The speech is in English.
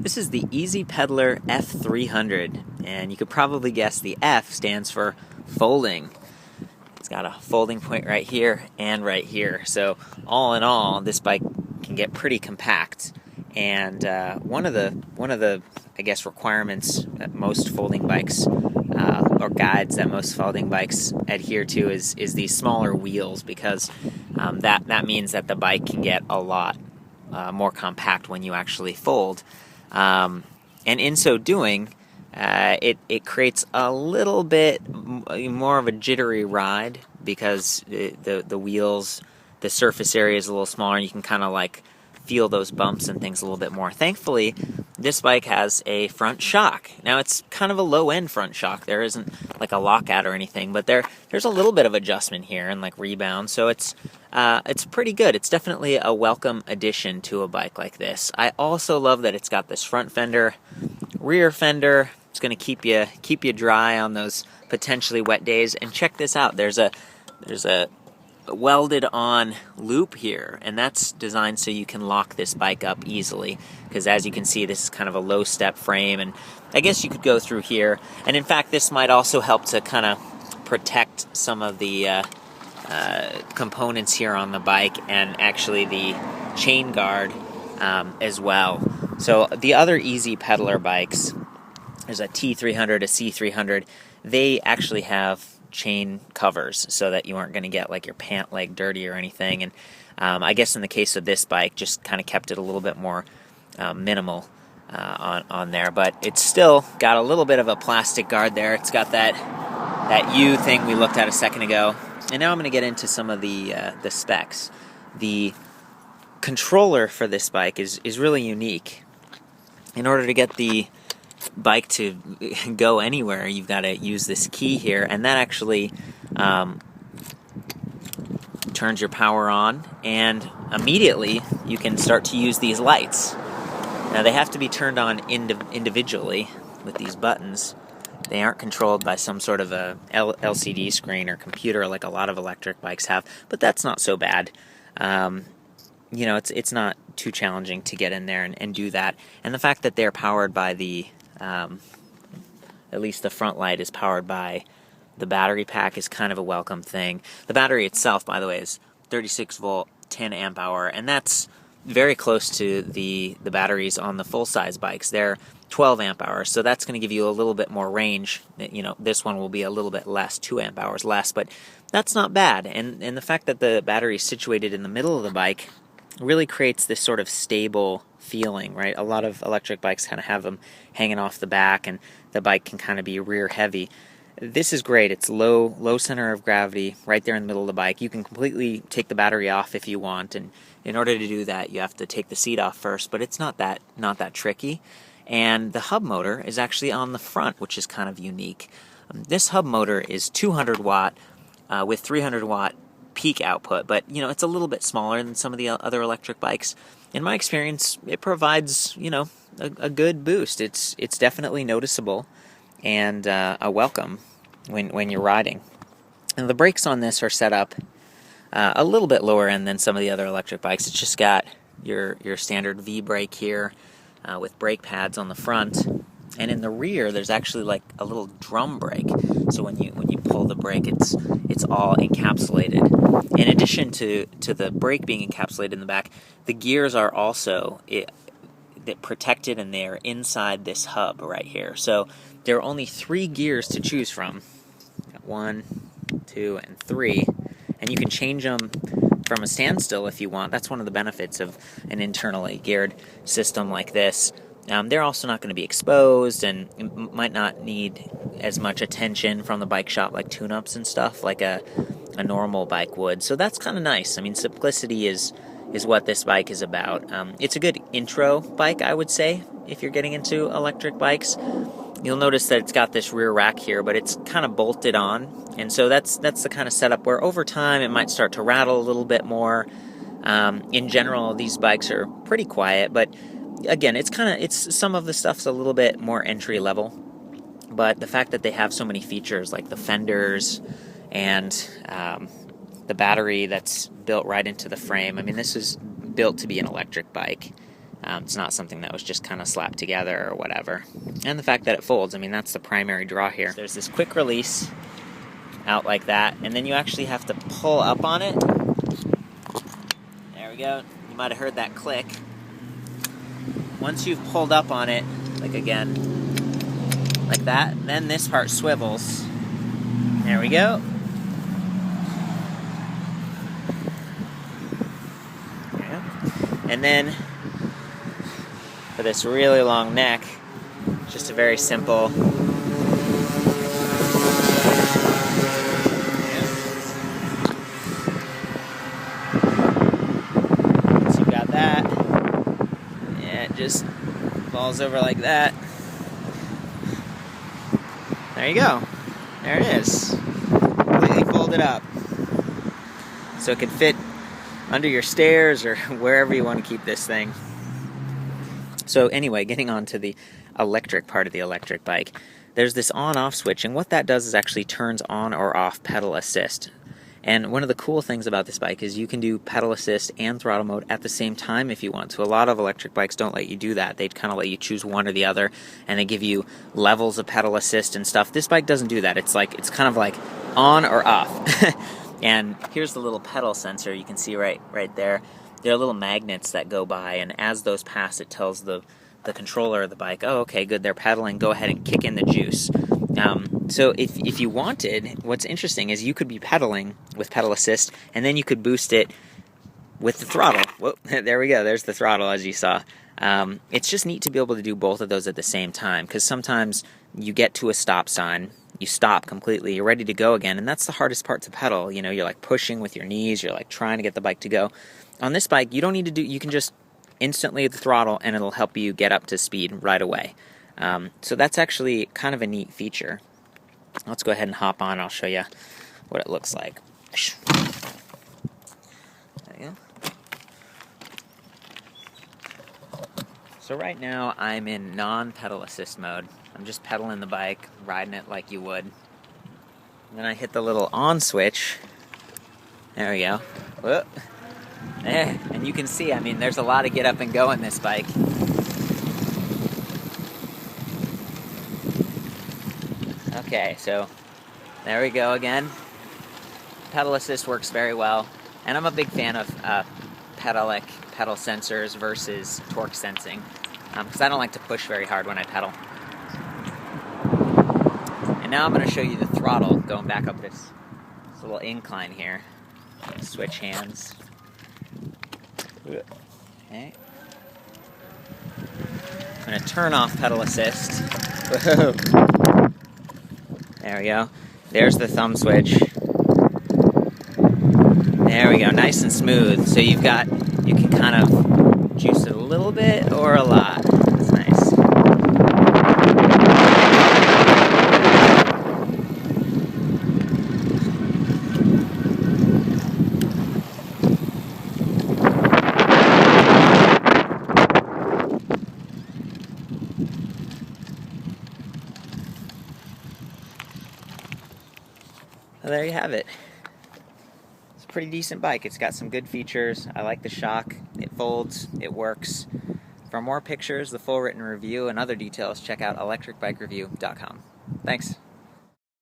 This is the EZ Pedaler F300, and you could probably guess the F stands for folding. It's got a folding point right here and right here. So all in all, this bike can get pretty compact. And one of the I guess requirements that most folding bikes or guides that most folding bikes adhere to is these smaller wheels, because that means that the bike can get a lot more compact when you actually fold. And in so doing, it creates a little bit more of a jittery ride, because the wheels, the surface area is a little smaller, and you can kind of like feel those bumps and things a little bit more. Thankfully, this bike has a front shock. Now, it's kind of a low-end front shock. There isn't like a lockout or anything, but there's a little bit of adjustment here and like rebound, so it's pretty good. It's definitely a welcome addition to a bike like this. I also love that it's got this front fender, rear fender. It's going to keep you dry on those potentially wet days. And check this out. There's a welded on loop here, and that's designed so you can lock this bike up easily, because as you can see, this is kind of a low step frame, and I guess you could go through here. And in fact, this might also help to kind of protect some of the components here on the bike, and actually the chain guard as well. So the other EZ Pedaler bikes, there's a T300, a C300, they actually have chain covers so that you aren't going to get like your pant leg dirty or anything. And I guess in the case of this bike, just kind of kept it a little bit more minimal on there, but it's still got a little bit of a plastic guard there. It's got that U thing we looked at a second ago. And now I'm going to get into some of the specs. The controller for this bike is really unique. In order to get the bike to go anywhere, you've got to use this key here, and that actually turns your power on, and immediately you can start to use these lights. Now, they have to be turned on individually with these buttons. They aren't controlled by some sort of a LCD screen or computer like a lot of electric bikes have, but that's not so bad. It's not too challenging to get in there and do that. And the fact that they're powered by at least the front light is powered by the battery pack is kind of a welcome thing. The battery itself, by the way, is 36 volt, 10 amp hour, and that's very close to the batteries on the full-size bikes. They're 12 amp hours, so that's going to give you a little bit more range. This one will be a little bit less, 2 amp hours less, but that's not bad. And the fact that the battery is situated in the middle of the bike really creates this sort of stable feeling, right? A lot of electric bikes kind of have them hanging off the back, and the bike can kind of be rear heavy. This is great. It's low center of gravity right there in the middle of the bike. You can completely take the battery off if you want, and in order to do that, you have to take the seat off first, but it's not that tricky. And the hub motor is actually on the front, which is kind of unique. This hub motor is 200 watt with 300 watt peak output, but it's a little bit smaller than some of the other electric bikes. In my experience, it provides a good boost. It's definitely noticeable and a welcome when you're riding. And the brakes on this are set up a little bit lower end than some of the other electric bikes. It's just got your standard V brake here with brake pads on the front, and in the rear there's actually like a little drum brake. So when you pull the brake, it's all encapsulated. In addition to the brake being encapsulated in the back, the gears are also protected, and they are inside this hub right here. So there are only 3 gears to choose from. 1, 2, and 3. And you can change them from a standstill if you want. That's one of the benefits of an internally geared system like this. They're also not going to be exposed, and might not need as much attention from the bike shop like tune-ups and stuff like a normal bike would. So that's kind of nice. I mean, simplicity is what this bike is about. It's a good intro bike, I would say, if you're getting into electric bikes. You'll notice that it's got this rear rack here, but it's kind of bolted on, and so that's the kind of setup where over time it might start to rattle a little bit more. In general, these bikes are pretty quiet, but again, it's some of the stuff's a little bit more entry level. But the fact that they have so many features like the fenders and the battery that's built right into the frame. I mean, this is built to be an electric bike. It's not something that was just kind of slapped together or whatever. And the fact that it folds, I mean, that's the primary draw here. There's this quick release out like that, and then you actually have to pull up on it. There we go. You might have heard that click. Once you've pulled up on it, like again, like that, then this part swivels. There we go. Yeah. And then for this really long neck, just a very simple. So you got that. Yeah, it just falls over like that. There you go. There it is. Completely folded up. So it can fit under your stairs or wherever you want to keep this thing. So anyway, getting on to the electric part of the electric bike, there's this on-off switch, and what that does is actually turns on or off pedal assist. And one of the cool things about this bike is you can do pedal assist and throttle mode at the same time if you want to. A lot of electric bikes don't let you do that. They kind of let you choose one or the other, and they give you levels of pedal assist and stuff. This bike doesn't do that. It's kind of like on or off. And here's the little pedal sensor you can see right there. There are little magnets that go by, and as those pass, it tells the controller of the bike, oh, okay, good, they're pedaling, go ahead and kick in the juice. So if you wanted, what's interesting is you could be pedaling with pedal assist, and then you could boost it with the throttle. Whoa, there we go, there's the throttle as you saw. It's just neat to be able to do both of those at the same time, because sometimes you get to a stop sign, you stop completely, you're ready to go again, and that's the hardest part to pedal. You know, you're like pushing with your knees, you're like trying to get the bike to go. On this bike, you don't need to do, you can just instantly hit the throttle and it'll help you get up to speed right away. So that's actually kind of a neat feature. Let's go ahead and hop on, I'll show you what it looks like. There you go. So right now I'm in non-pedal assist mode. I'm just pedaling the bike, riding it like you would. And then I hit the little on switch. There we go. Whoop. There, and you can see, I mean, there's a lot of get up and go in this bike. Okay, so there we go again. Pedal assist works very well, and I'm a big fan of pedal sensors versus torque sensing, because I don't like to push very hard when I pedal. And now I'm going to show you the throttle, going back up this little incline here. Switch hands. Okay. I'm going to turn off pedal assist. Whoa. There we go. There's the thumb switch. There we go, nice and smooth. So you can kind of juice it a little bit or a lot. That's nice. Well, there you have it. It's a pretty decent bike. It's got some good features. I like the shock. It folds. It works. For more pictures, the full written review, and other details, check out ElectricBikeReview.com. Thanks.